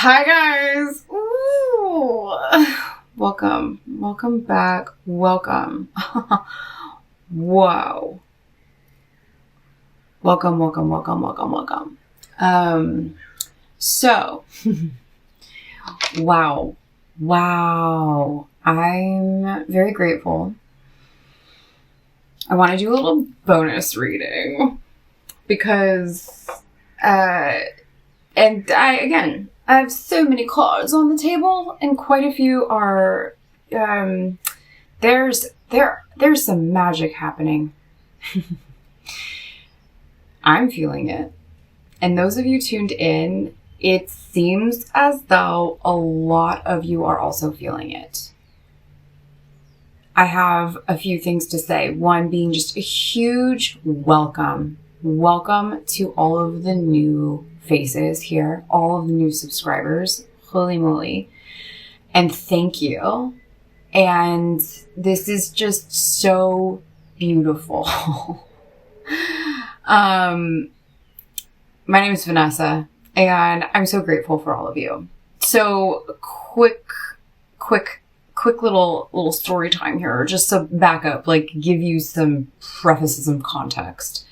Hi guys. Ooh. Welcome back. Welcome. Whoa. Welcome. So wow. I'm very grateful. I want to do a little bonus reading because I have so many cards on the table, and quite a few are, there's some magic happening. I'm feeling it. And those of you tuned in, it seems as though a lot of you are also feeling it. I have a few things to say. One being just a huge welcome. Welcome to all of the new faces here, all of the new subscribers. Holy moly. And thank you. And this is just so beautiful. My name is Vanessa, and I'm so grateful for all of you. So quick little story time here, just to back up, like give you some preface, some context.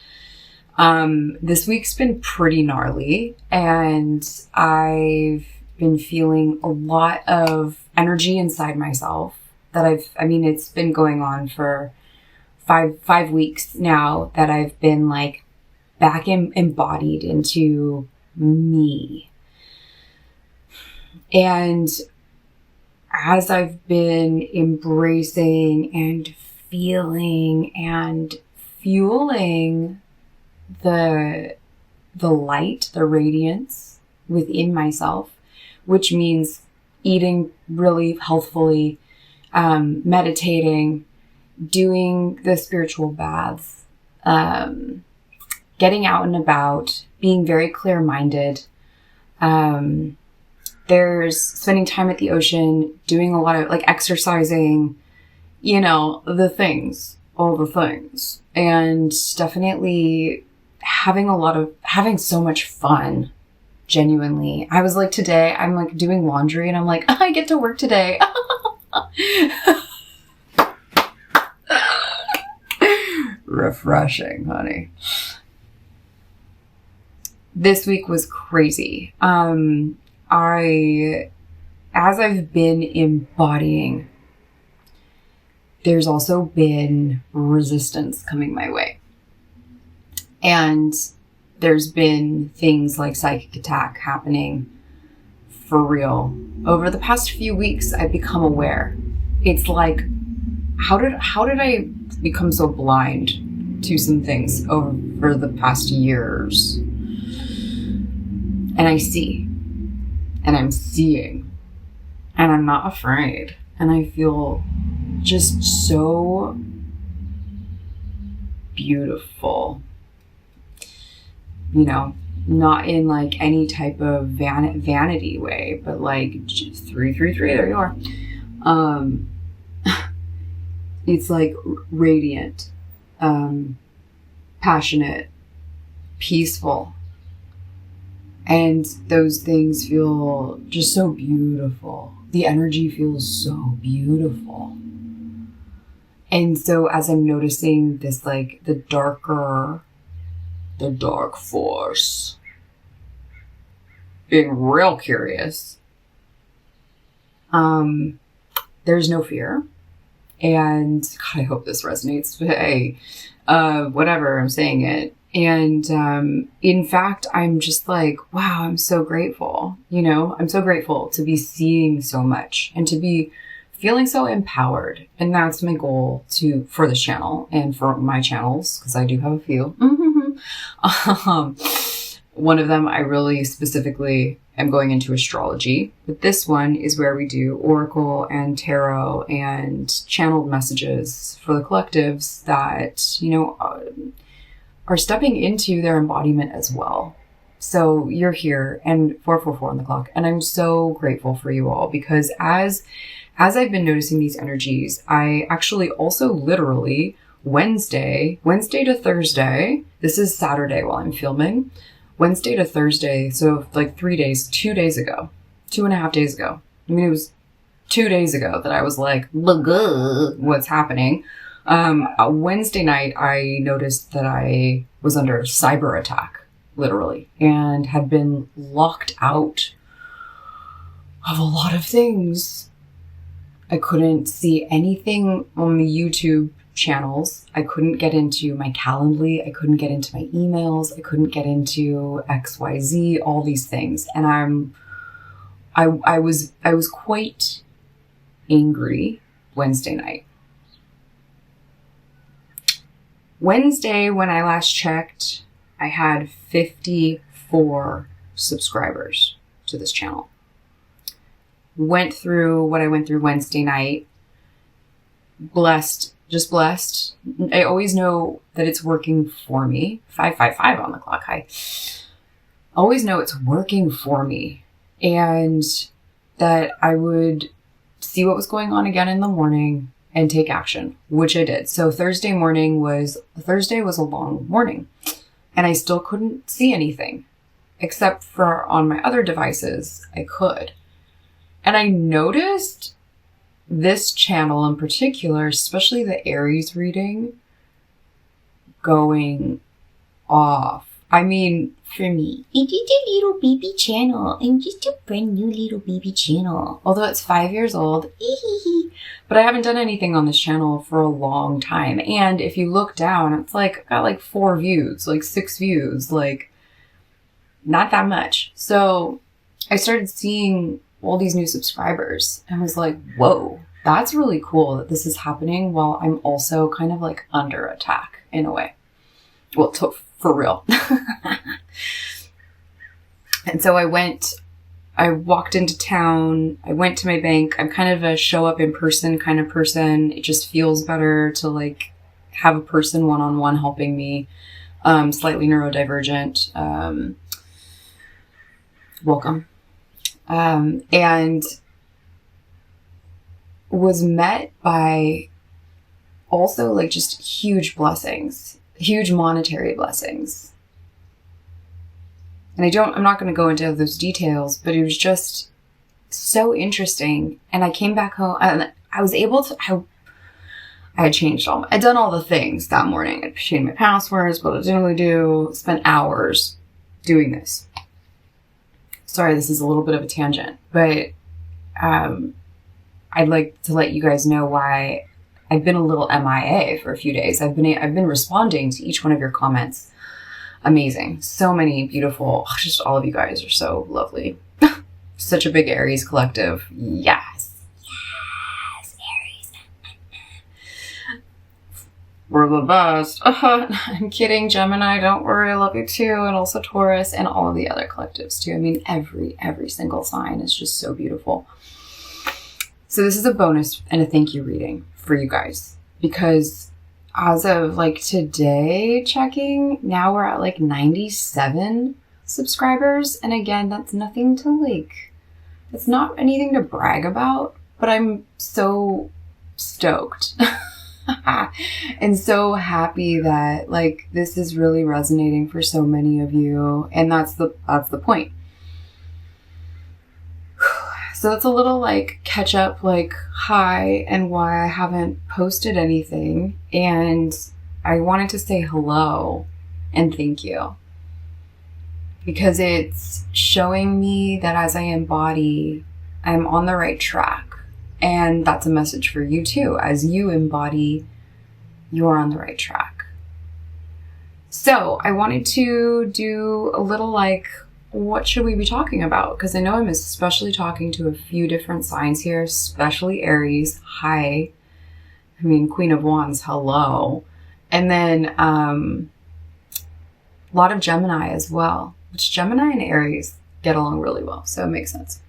This week's been pretty gnarly, and I've been feeling a lot of energy inside myself that it's been going on for five weeks now, that I've been like back embodied into me. And as I've been embracing and feeling and fueling the light, the radiance within myself, which means eating really healthfully, meditating, doing the spiritual baths, getting out and about, being very clear-minded. There's spending time at the ocean, doing a lot of like exercising, all the things, and definitely having so much fun. Genuinely. I was like, today I'm like doing laundry and I'm like, I get to work today. Refreshing, honey. This week was crazy. As I've been embodying, there's also been resistance coming my way. And there's been things like psychic attack happening for real. Over the past few weeks, I've become aware. It's like, how did I become so blind to some things over the past years? And I see. And I'm seeing. And I'm not afraid. And I feel just so beautiful. Not in like any type of vanity way, but like 333, there you are. It's like radiant, passionate, peaceful. And those things feel just so beautiful. The energy feels so beautiful. And so as I'm noticing this, like the dark force, being real curious, there's no fear. And God, I hope this resonates. But hey, whatever, I'm saying it. And in fact, I'm just like, wow, I'm so grateful. I'm so grateful to be seeing so much and to be feeling so empowered. And that's my goal for this channel and for my channels, because I do have a few. One of them, I really specifically am going into astrology, but this one is where we do oracle and tarot and channeled messages for the collectives that, are stepping into their embodiment as well. So you're here, and 444 on the clock. And I'm so grateful for you all, because as I've been noticing these energies, I actually also literally Wednesday to Thursday, this is Saturday while I'm filming, Wednesday to Thursday, so like 2 days ago, 2.5 days ago. I mean, it was 2 days ago that I was like, what's happening? Wednesday night, I noticed that I was under cyber attack, literally, and had been locked out of a lot of things. I couldn't see anything on the YouTube channels. I couldn't get into my Calendly. I couldn't get into my emails. I couldn't get into XYZ, all these things. And I was quite angry Wednesday night. Wednesday, when I last checked, I had 54 subscribers to this channel. Went through what I went through Wednesday night. Blessed, just blessed. I always know that it's working for me. 555 on the clock. I always know it's working for me, and that I would see what was going on again in the morning and take action, which I did. So Thursday was a long morning, and I still couldn't see anything except for on my other devices I could. And I noticed this channel in particular, especially the Aries reading, going off. I mean, for me, it's just a little baby channel. I'm just a brand new little baby channel. Although it's 5 years old. But I haven't done anything on this channel for a long time. And if you look down, it's like, I've got like 4 views, like 6 views, like not that much. So I started seeing all these new subscribers and was like, whoa, that's really cool that this is happening while I'm also kind of like under attack in a way. Well, for real. And so I walked into town, I went to my bank. I'm kind of a show up in person kind of person. It just feels better to like have a person one-on-one helping me. Slightly neurodivergent. Welcome. And was met by also like just huge blessings, huge monetary blessings. And I'm not going to go into those details, but it was just so interesting. And I came back home and I was able to, I had changed I'd done all the things that morning. I'd changed my passwords, what I didn't really do, spent hours doing this. Sorry, this is a little bit of a tangent, but I'd like to let you guys know why I've been a little MIA for a few days. I've been responding to each one of your comments. Amazing. So many beautiful, just all of you guys are so lovely. Such a big Aries collective. Yes. Yes, Aries. We're the best. I'm kidding, Gemini. Don't worry. I love you too. And also Taurus and all of the other collectives too. I mean, every single sign is just so beautiful. So this is a bonus and a thank you reading for you guys, because as of like today checking, now we're at like 97 subscribers. And again, that's nothing to like, it's not anything to brag about, but I'm so stoked and so happy that like this is really resonating for so many of you. And that's the point. So that's a little like catch up, like hi, and why I haven't posted anything. And I wanted to say hello and thank you, because it's showing me that as I embody, I'm on the right track. And that's a message for you too. As you embody, you're on the right track. So I wanted to do a little like, what should we be talking about? Because I know I'm especially talking to a few different signs here, especially Aries. Hi. I mean, Queen of Wands, hello. And then a lot of Gemini as well, which Gemini and Aries get along really well. So it makes sense.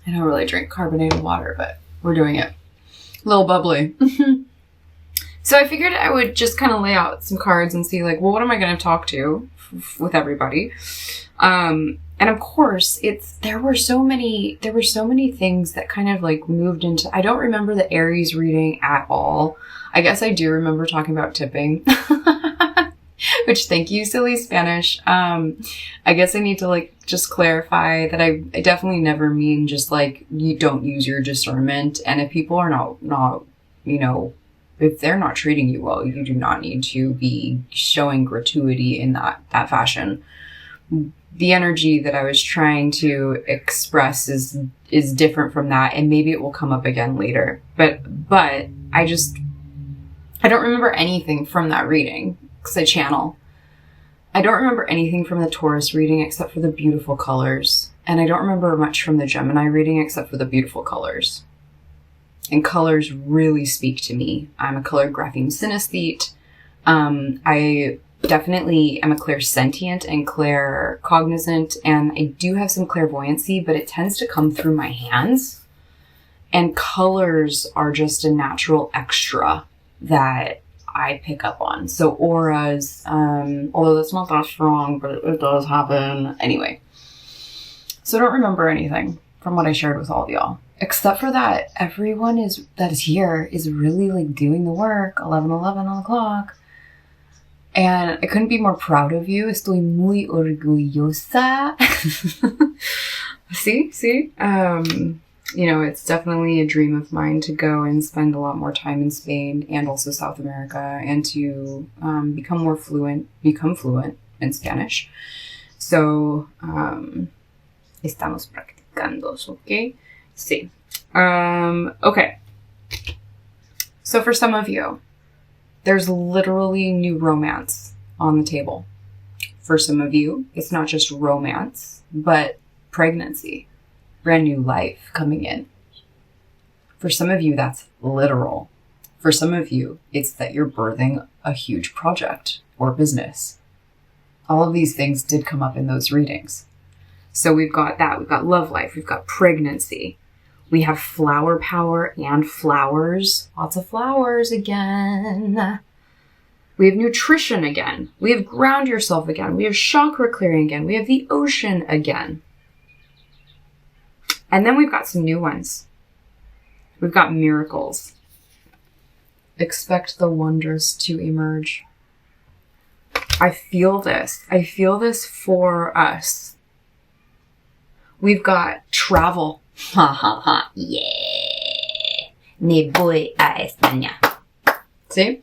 I don't really drink carbonated water, but we're doing it. A little bubbly. So I figured I would just kind of lay out some cards and see like, well, what am I going to talk to with everybody? And of course there were so many things that kind of like moved into, I don't remember the Aries reading at all. I guess I do remember talking about tipping Which, thank you, silly Spanish. I guess I need to like just clarify that I definitely never mean just like you don't use your discernment. And if people are not, you know, if they're not treating you well, you do not need to be showing gratuity in that I the energy that I was trying to express is different from that, and maybe it will come up again later. But I don't remember anything from that reading because I channel. I don't remember anything from the Taurus reading except for the beautiful colors. And I don't remember much from the Gemini reading except for the beautiful colors. And colors really speak to me. I'm a color grapheme synesthete. I definitely am a clairsentient and claircognizant, and I do have some clairvoyancy, but it tends to come through my hands. And colors are just a natural extra that I pick up on. So auras, although that's not that strong, but it does happen. Anyway. So I don't remember anything from what I shared with all of y'all. Except for that everyone that is here is really like doing the work, 11:11 on the clock. And I couldn't be more proud of you. Estoy muy orgullosa. See? You know, it's definitely a dream of mine to go and spend a lot more time in Spain and also South America, and to become fluent in Spanish. So, estamos practicando, ¿ok? Sí. Okay. So for some of you, there's literally new romance on the table. For some of you, it's not just romance, but pregnancy. Brand new life coming in. For some of you, that's literal. For some of you, it's that you're birthing a huge project or business. All of these things did come up in those readings. So we've got that. We've got love life. We've got pregnancy. We have flower power and flowers. Lots of flowers again. We have nutrition again. We have ground yourself again. We have chakra clearing again. We have the ocean again. And then we've got some new ones. We've got miracles. Expect the wondrous to emerge. I feel this. I feel this for us. We've got travel. Ha ha ha. Yeah. Me voy a España. See?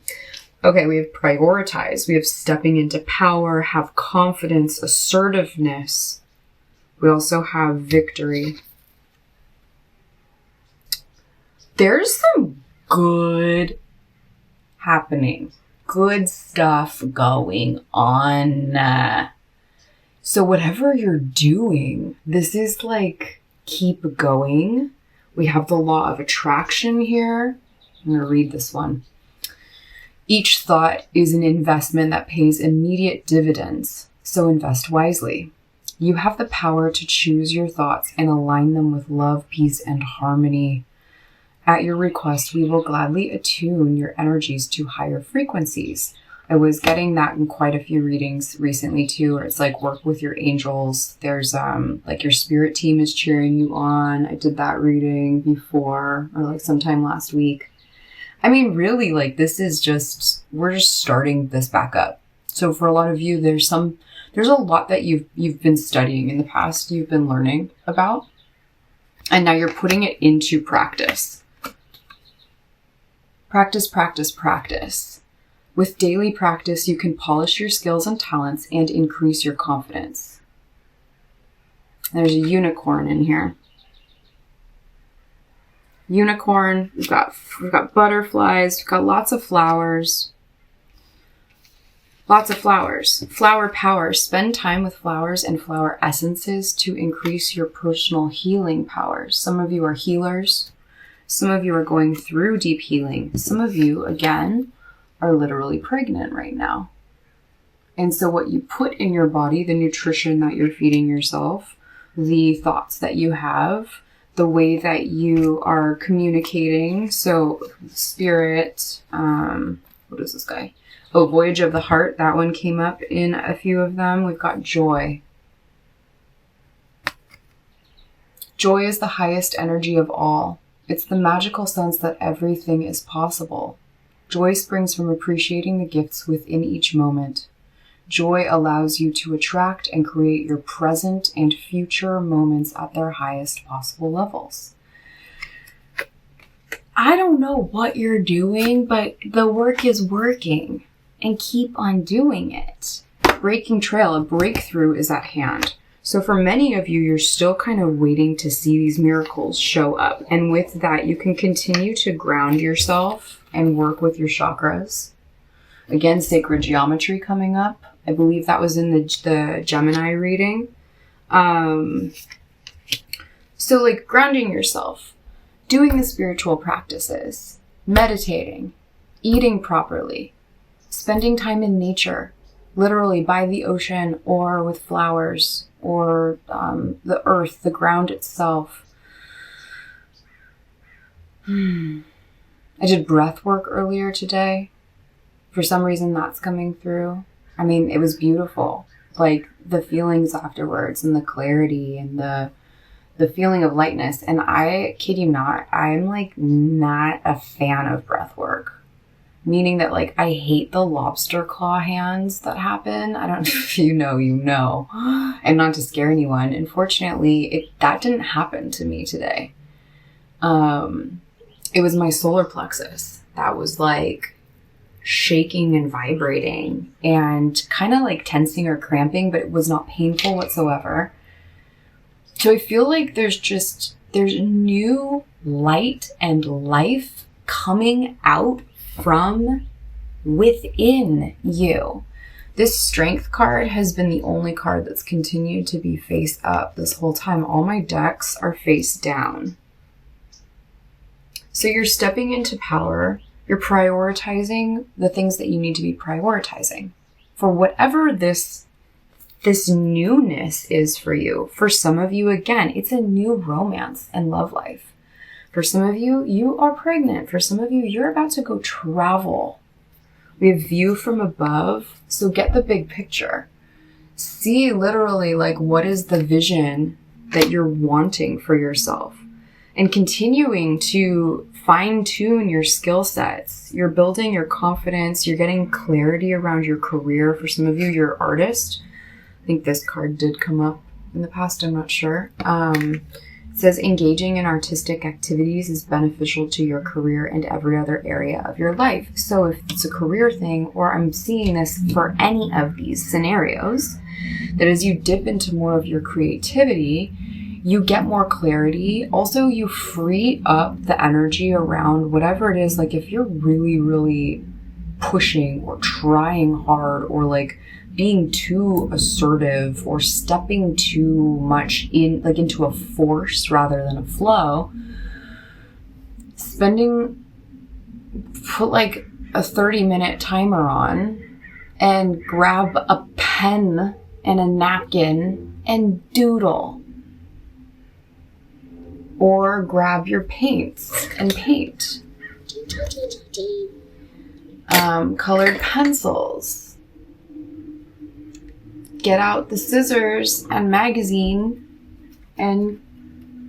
Okay, we have prioritize. We have stepping into power, have confidence, assertiveness. We also have victory. There's some good happening. Good stuff going on. So whatever you're doing, this is like, keep going. We have the law of attraction here. I'm going to read this one. Each thought is an investment that pays immediate dividends, so invest wisely. You have the power to choose your thoughts and align them with love, peace, and harmony. At your request, we will gladly attune your energies to higher frequencies. I was getting that in quite a few readings recently too, where it's like work with your angels. There's like your spirit team is cheering you on. I did that reading before, or like sometime last week. I mean, really, like this is just, we're just starting this back up. So for a lot of you, there's a lot that you've been studying in the past, you've been learning about, and now you're putting it into practice. Practice, practice, practice. With daily practice, you can polish your skills and talents and increase your confidence. There's a unicorn in here. Unicorn, we've got butterflies, we've got lots of flowers. Lots of flowers. Flower power. Spend time with flowers and flower essences to increase your personal healing powers. Some of you are healers. Some of you are going through deep healing. Some of you, again, are literally pregnant right now. And so what you put in your body, the nutrition that you're feeding yourself, the thoughts that you have, the way that you are communicating. So spirit, what is this guy? Oh, Voyage of the Heart. That one came up in a few of them. We've got joy. Joy is the highest energy of all. It's the magical sense that everything is possible. Joy springs from appreciating the gifts within each moment. Joy allows you to attract and create your present and future moments at their highest possible levels. I don't know what you're doing, but the work is working, and keep on doing it. Breaking trail, a breakthrough is at hand. So for many of you, you're still kind of waiting to see these miracles show up. And with that, you can continue to ground yourself and work with your chakras. Again, sacred geometry coming up. I believe that was in the Gemini reading. So like grounding yourself, doing the spiritual practices, meditating, eating properly, spending time in nature, literally by the ocean or with flowers or the earth, the ground itself. I did breath work earlier today. For some reason that's coming through. I mean, it was beautiful. Like the feelings afterwards and the clarity and the feeling of lightness. And I kid you not, I'm like not a fan of breath work. Meaning that like I hate the lobster claw hands that happen. I don't know if you know. And not to scare anyone. Unfortunately, that didn't happen to me today. It was my solar plexus that was like shaking and vibrating and kind of like tensing or cramping, but it was not painful whatsoever. So I feel like there's new light and life coming out from within you. This strength card has been the only card that's continued to be face up this whole time. All my decks are face down. So you're stepping into power. You're prioritizing the things that you need to be prioritizing for whatever this newness is for you. For some of you, again, it's a new romance and love life. For some of you, you are pregnant. For some of you, you're about to go travel. We have view from above. So get the big picture. See literally like what is the vision that you're wanting for yourself, and continuing to fine tune your skill sets. You're building your confidence. You're getting clarity around your career. For some of you, you're an artist. I think this card did come up in the past. I'm not sure. It says engaging in artistic activities is beneficial to your career and every other area of your life. So if it's a career thing, or I'm seeing this for any of these scenarios, that as you dip into more of your creativity, you get more clarity. Also, you free up the energy around whatever it is. Like if you're really, really pushing or trying hard or like being too assertive or stepping too much into a force rather than a flow, put like a 30-minute timer on and grab a pen and a napkin and doodle. Or grab your paints and paint. Colored pencils. Get out the scissors and magazine and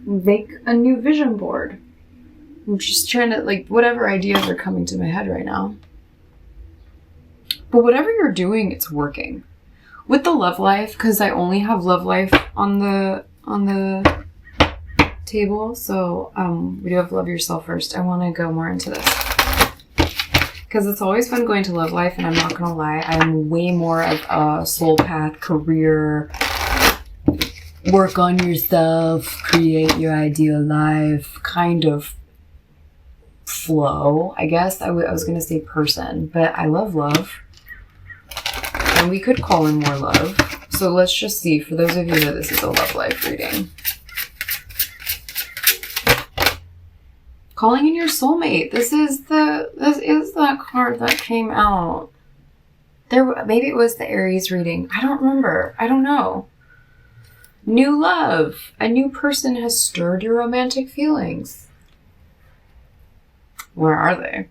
make a new vision board. I'm just trying to, like, whatever ideas are coming to my head right now. But whatever you're doing, it's working. With the love life, because I only have love life on the table, so we do have love yourself first. I want to go more into this because it's always fun going to love life, and I'm not gonna lie, I'm way more of a soul path, career, work on yourself, create your ideal life kind of flow, I guess. I was gonna say person, but I love love, and we could call in more love. So let's just see, for those of you that this is a love life reading. Calling in your soulmate. This is that card that came out. Maybe it was the Aries reading. I don't remember. I don't know. New love. A new person has stirred your romantic feelings. Where are they?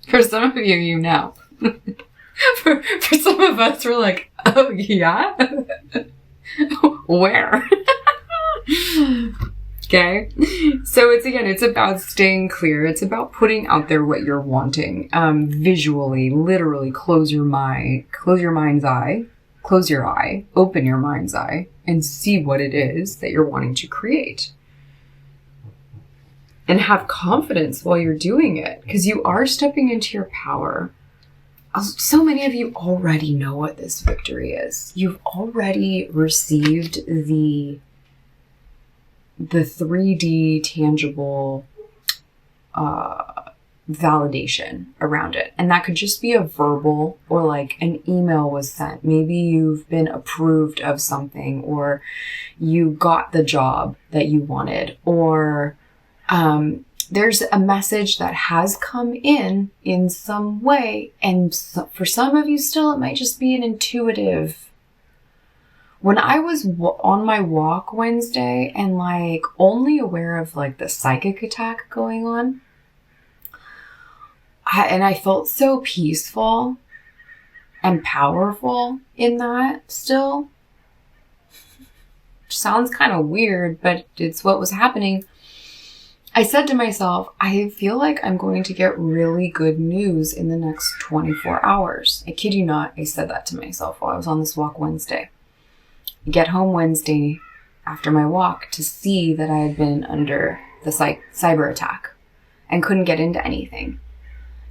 For some of you, you know. for some of us, we're like, oh yeah? Where? Okay. So it's about staying clear. It's about putting out there what you're wanting. Visually, literally close your mind's eye, close your eye, open your mind's eye, and see what it is that you're wanting to create. And have confidence while you're doing it, because you are stepping into your power. So many of you already know what this victory is. You've already received the 3D tangible validation around it. And that could just be a verbal, or like an email was sent. Maybe you've been approved of something, or you got the job that you wanted, or there's a message that has come in some way. And so, for some of you still, it might just be an intuitive. When I was on my walk Wednesday and like only aware of like the psychic attack going on, I felt so peaceful and powerful in that still. Sounds kind of weird, but it's what was happening. I said to myself, I feel like I'm going to get really good news in the next 24 hours. I kid you not, I said that to myself while I was on this walk Wednesday. I get home Wednesday after my walk to see that I had been under the cyber attack and couldn't get into anything.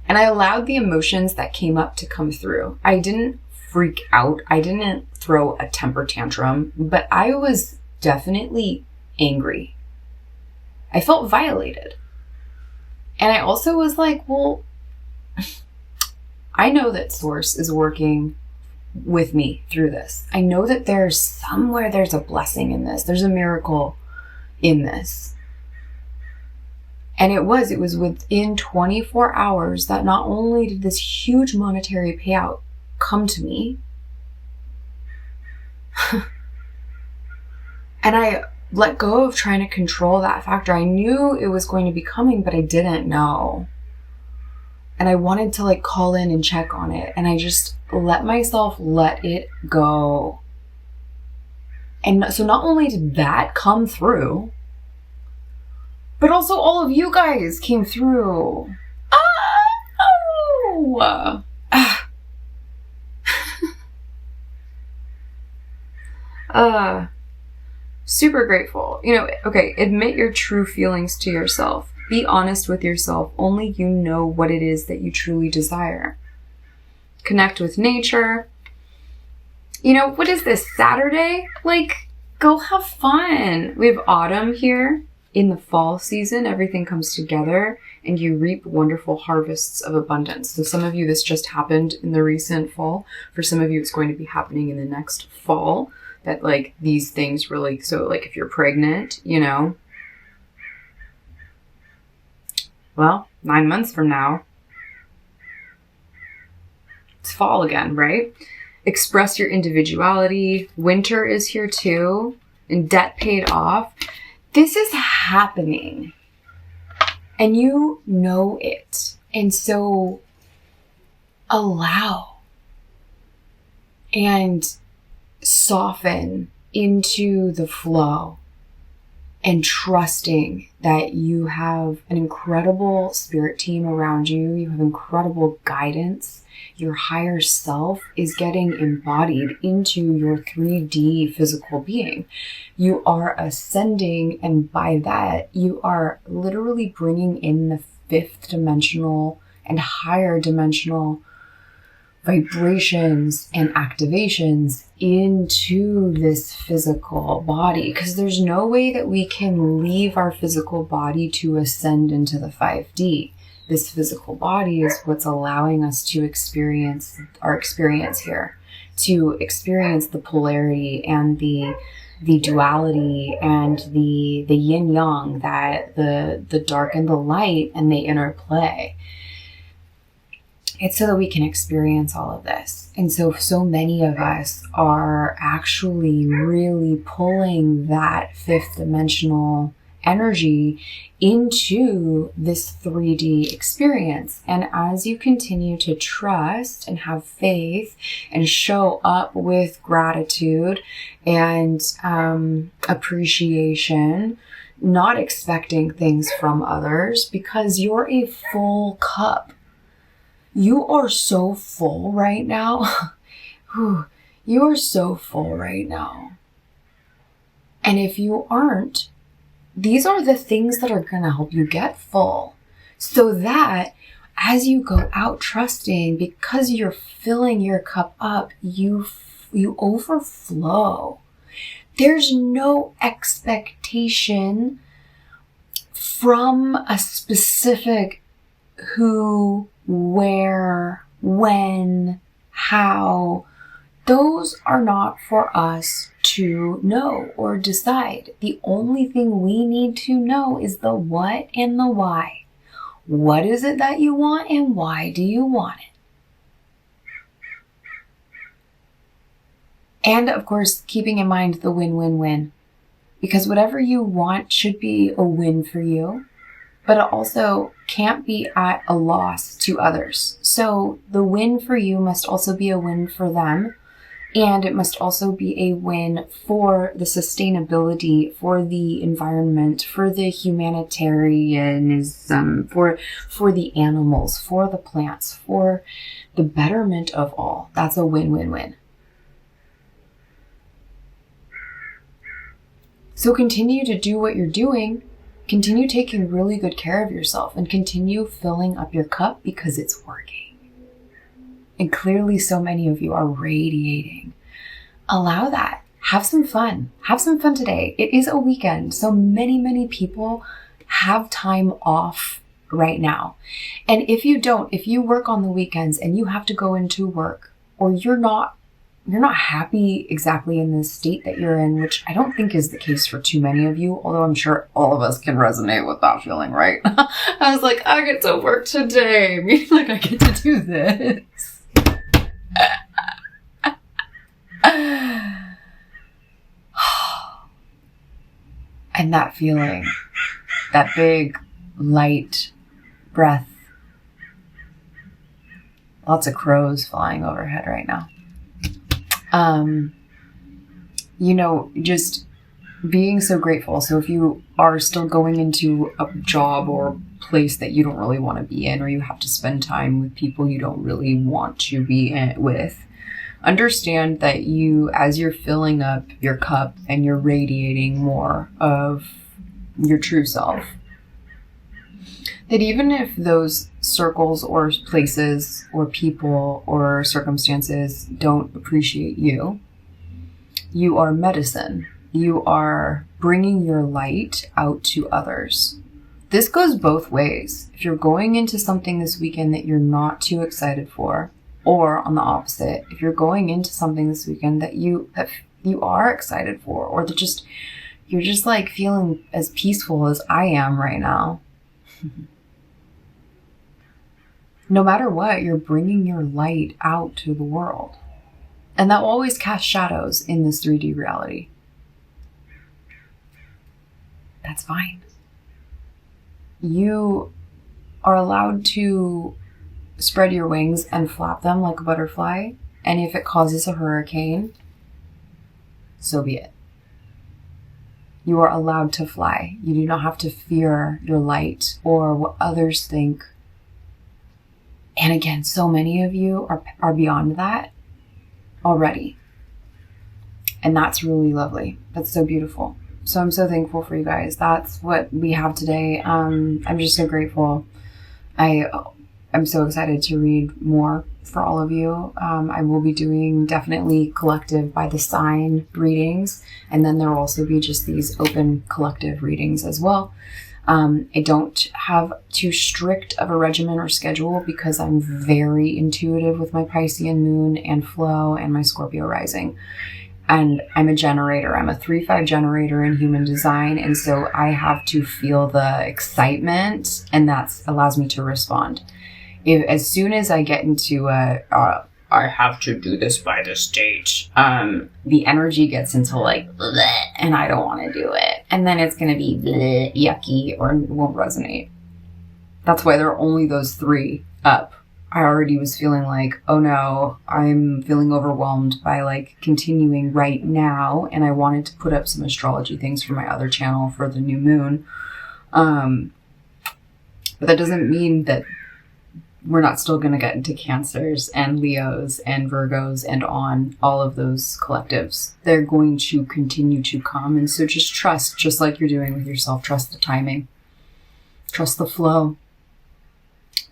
And I allowed the emotions that came up to come through. I didn't freak out. I didn't throw a temper tantrum, but I was definitely angry. I felt violated. And I also was like, well, I know that Source is working with me through this. I know that there's a blessing in this. There's a miracle in this. And it was within 24 hours that not only did this huge monetary payout come to me, and I let go of trying to control that factor. I knew it was going to be coming, but I didn't know. And I wanted to like call in and check on it. And I just let myself let it go. And so not only did that come through, but also all of you guys came through. Super grateful. Okay, admit your true feelings to yourself. Be honest with yourself. Only you know what it is that you truly desire. Connect with nature. What is this, Saturday? Like, go have fun. We have autumn here. In the fall season, everything comes together and you reap wonderful harvests of abundance. So some of you, this just happened in the recent fall. For some of you, it's going to be happening in the next fall. That like these things really, so like if you're pregnant, well, 9 months from now, it's fall again, right? Express your individuality. Winter is here too, and debt paid off. This is happening, and you know it. And so allow and soften into the flow, and trusting that you have an incredible spirit team around you. You have incredible guidance. Your higher self is getting embodied into your 3D physical being. You are ascending, and by that, you are literally bringing in the 5th dimensional and higher dimensional vibrations and activations into this physical body, because there's no way that we can leave our physical body to ascend into the 5D. This physical body is what's allowing us to experience our experience here, to experience the polarity and the duality and the yin yang, that the dark and the light, and they interplay. It's so that we can experience all of this. And so many of us are actually really pulling that 5th dimensional energy into this 3D experience. And as you continue to trust and have faith and show up with gratitude and appreciation, not expecting things from others because you're a full cup. You are so full right now. You are so full right now. And if you aren't, these are the things that are going to help you get full. So that as you go out trusting, because you're filling your cup up, you overflow. There's no expectation from a specific who, where, when, how. Those are not for us to know or decide. The only thing we need to know is the what and the why. What is it that you want and why do you want it? And of course, keeping in mind the win-win-win. Because whatever you want should be a win for you, but it also can't be at a loss to others. So the win for you must also be a win for them. And it must also be a win for the sustainability, for the environment, for the humanitarianism, for the animals, for the plants, for the betterment of all. That's a win-win-win. So continue to do what you're doing. Continue taking really good care of yourself and continue filling up your cup because it's working. And clearly so many of you are radiating. Allow that. Have some fun. Have some fun today. It is a weekend. So many people have time off right now. And if you don't, if you work on the weekends and you have to go into work, or you're not happy exactly in the state that you're in, which I don't think is the case for too many of you, although I'm sure all of us can resonate with that feeling, right? I was like, I get to work today. Meaning like I get to do this. And that feeling, that big, light breath. Lots of crows flying overhead right now. Just being so grateful. So if you are still going into a job or place that you don't really want to be in, or you have to spend time with people you don't really want to be with, understand that you, as you're filling up your cup and you're radiating more of your true self, that even if those circles or places or people or circumstances don't appreciate you, you are medicine. You are bringing your light out to others. This goes both ways. If you're going into something this weekend that you're not too excited for, or on the opposite, if you're going into something this weekend that you are excited for, or that you're just like feeling as peaceful as I am right now. No matter what, you're bringing your light out to the world. And that will always cast shadows in this 3D reality. That's fine. You are allowed to spread your wings and flap them like a butterfly. And if it causes a hurricane, so be it. You are allowed to fly. You do not have to fear your light or what others think. And again, so many of you are beyond that already. And that's really lovely. That's so beautiful. So I'm so thankful for you guys. That's what we have today. I'm just so grateful. I'm so excited to read more for all of you. I will be doing definitely collective by the sign readings. And then there will also be just these open collective readings as well. I don't have too strict of a regimen or schedule because I'm very intuitive with my Piscean moon and flow and my Scorpio rising. And I'm a generator. I'm a 3/5 generator in human design. And so I have to feel the excitement, and that allows me to respond. As soon as I get into I have to do this by this date, the energy gets into like, bleh, and I don't want to do it. And then it's going to be yucky or won't resonate. That's why there are only those 3 up I already was feeling like, oh no, I'm feeling overwhelmed by like continuing right now. And I wanted to put up some astrology things for my other channel for the new moon. But that doesn't mean that we're not still going to get into Cancers and Leos and Virgos and on all of those collectives. They're going to continue to come. And so just trust, just like you're doing with yourself, trust the timing, trust the flow.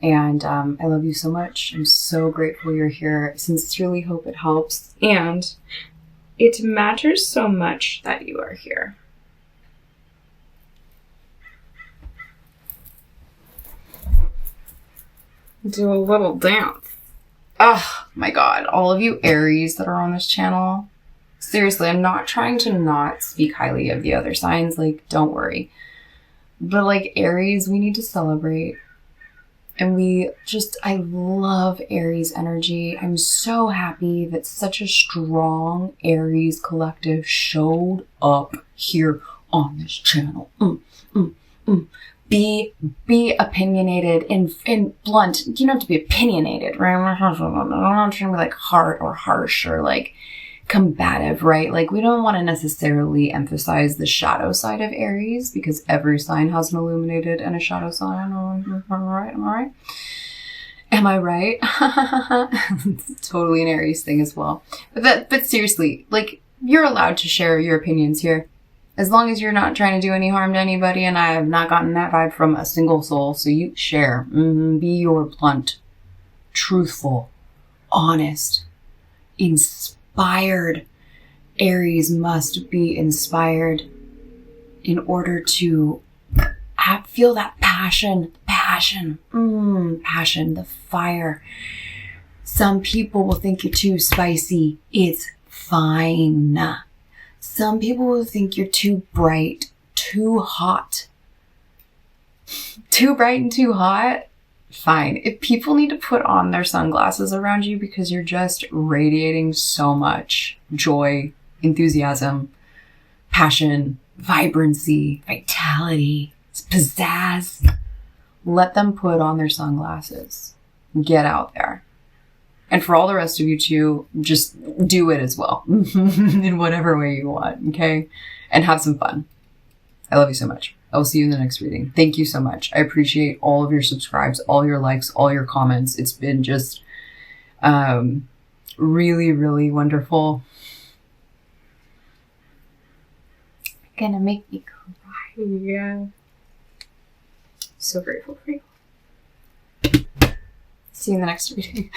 And I love you so much. I'm so grateful you're here. I sincerely hope it helps. And it matters so much that you are here. Do a little dance. Oh my God. All of you Aries that are on this channel. Seriously, I'm not trying to not speak highly of the other signs. Like, don't worry. But like Aries, we need to celebrate. And I love Aries energy. I'm so happy that such a strong Aries collective showed up here on this channel. Be opinionated and blunt. You don't have to be opinionated, right? I'm not trying to be like hard or harsh or like combative, right? Like we don't want to necessarily emphasize the shadow side of Aries because every sign has an illuminated and a shadow sign. Am I right? Am I right? It's totally an Aries thing as well. But seriously, like you're allowed to share your opinions here. As long as you're not trying to do any harm to anybody, and I have not gotten that vibe from a single soul, so you share. Be your blunt, truthful, honest, inspired. Aries must be inspired in order to feel that passion, the fire. Some people will think you're too spicy. It's fine. Some people will think you're too bright, too hot. Too bright and too hot? Fine. If people need to put on their sunglasses around you because you're just radiating so much joy, enthusiasm, passion, vibrancy, vitality, pizzazz, let them put on their sunglasses. Get out there. And for all the rest of you too, just do it as well in whatever way you want, okay? And have some fun. I love you so much. I will see you in the next reading. Thank you so much. I appreciate all of your subscribes, all your likes, all your comments. It's been just really, really wonderful. Gonna make me cry. Yeah. So grateful for you. See you in the next reading.